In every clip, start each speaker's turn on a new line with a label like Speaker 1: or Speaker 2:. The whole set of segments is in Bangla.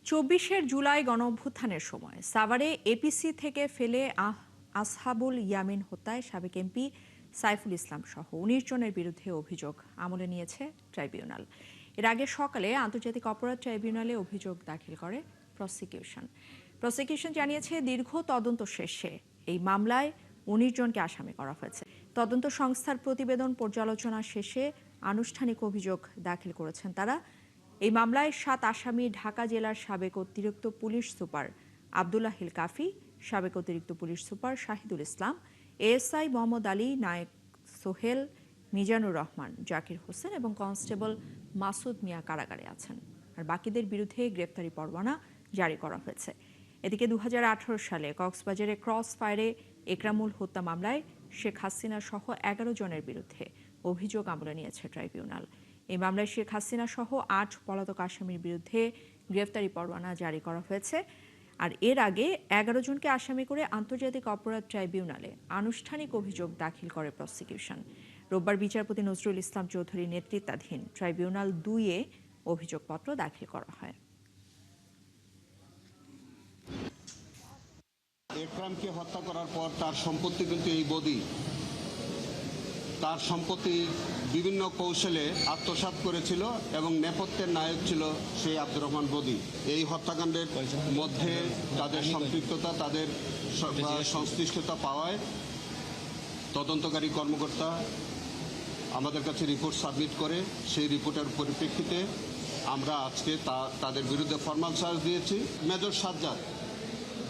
Speaker 1: ২৪ জুলাই গণঅভ্যুত্থানের সময় সাভারে এপিসি থেকে ফেলে আসহাবুল ইয়ামিন হত্যায় সাবেক এমপি সাইফুল ইসলাম সহ ১৯ জনের বিরুদ্ধে অভিযোগ আমলে নিয়েছে ট্রাইব্যুনাল। এর আগে সকালে আন্তর্জাতিক অপরাধ ট্রাইব্যুনালে অভিযোগ দাখিল করে প্রসিকিউশন জানিয়েছে, দীর্ঘ তদন্ত শেষে এই মামলায় ১৯ জনকে আসামি করা হয়েছে। তদন্ত সংস্থার প্রতিবেদন পর্যালোচনা শেষে আনুষ্ঠানিক অভিযোগ দাখিল করেছেন তারা। এই মামলায় ৭ আসামি ঢাকা জেলার সাবেক অতিরিক্ত পুলিশ সুপার আব্দুল্লাহিল কাফি, সাবেক অতিরিক্ত পুলিশ সুপার শাহিদুল ইসলাম, এএসআই মোহাম্মদ আলী, নায়েক সোহেল, মিজানুর রহমান, জাকির হোসেন এবং কনস্টেবল মাসুদ মিয়া কারাগারে আছেন। আর বাকিদের বিরুদ্ধে গ্রেফতারি পরোয়ানা জারি করা হয়েছে। এদিকে ২০১৮ সালে কক্সবাজারে ক্রস ফায়ারে একরামুল হত্যা মামলায় শেখ হাসিনা সহ ১১ জনের বিরুদ্ধে অভিযোগ আমলে নিয়েছে ট্রাইব্যুনাল। এই মামলায় শেখ হাসিনা সহ ৮ পলাতক আসামির বিরুদ্ধে গ্রেফতারি পরোয়ানা জারি করা হয়েছে। আর এর আগে ১১ জনকে আসামি করে আন্তর্জাতিক অপরাধ ট্রাইব্যুনালে আনুষ্ঠানিক অভিযোগ দাখিল করে প্রসিকিউশন। রোববার বিচারপতি নজরুল ইসলাম চৌধুরীর নেতৃত্বাধীন ট্রাইব্যুনাল ২-এ অভিযোগপত্র দাখিল করা হয়।
Speaker 2: একরামকে হত্যা করার পর তার সম্পত্তি কিন্তু এই বদি তার সম্পত্তি বিভিন্ন কৌশলে আত্মসাৎ করেছিল এবং নেপথ্যের নায়ক ছিল সেই আব্দুর রহমান বদি। এই হত্যাকাণ্ডের মধ্যে তাদের সম্পৃক্ততা, তাদের সংশ্লিষ্টতা পাওয়ায় তদন্তকারী কর্মকর্তা আমাদের কাছে রিপোর্ট সাবমিট করে সেই রিপোর্টের পরিপ্রেক্ষিতে আমরা আজকে তাদের বিরুদ্ধে ফরমাল চার্জ দিয়েছি। মেজর সাজ্জাদ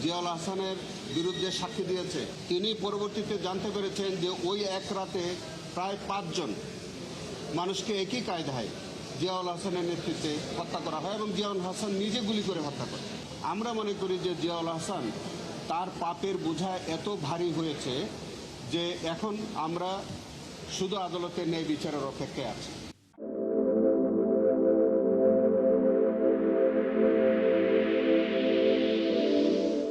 Speaker 2: জিয়াউল হাসানের বিরুদ্ধে সাক্ষী দিয়েছে। তিনি পরবর্তীতে জানতে পেরেছেন যে ওই এক রাতে প্রায় ৫ জন মানুষকে একই কায়দায় জিয়াউল হাসানের নেতৃত্বে হত্যা করা হয় এবং জিয়াউল হাসান নিজে গুলি করে হত্যা করে। আমরা মনে করি যে জিয়াউল হাসান তার পাপের বোঝা এত ভারী হয়েছে যে এখন আমরা শুধু আদালতের ন্যায় বিচারের অপেক্ষায় আছি।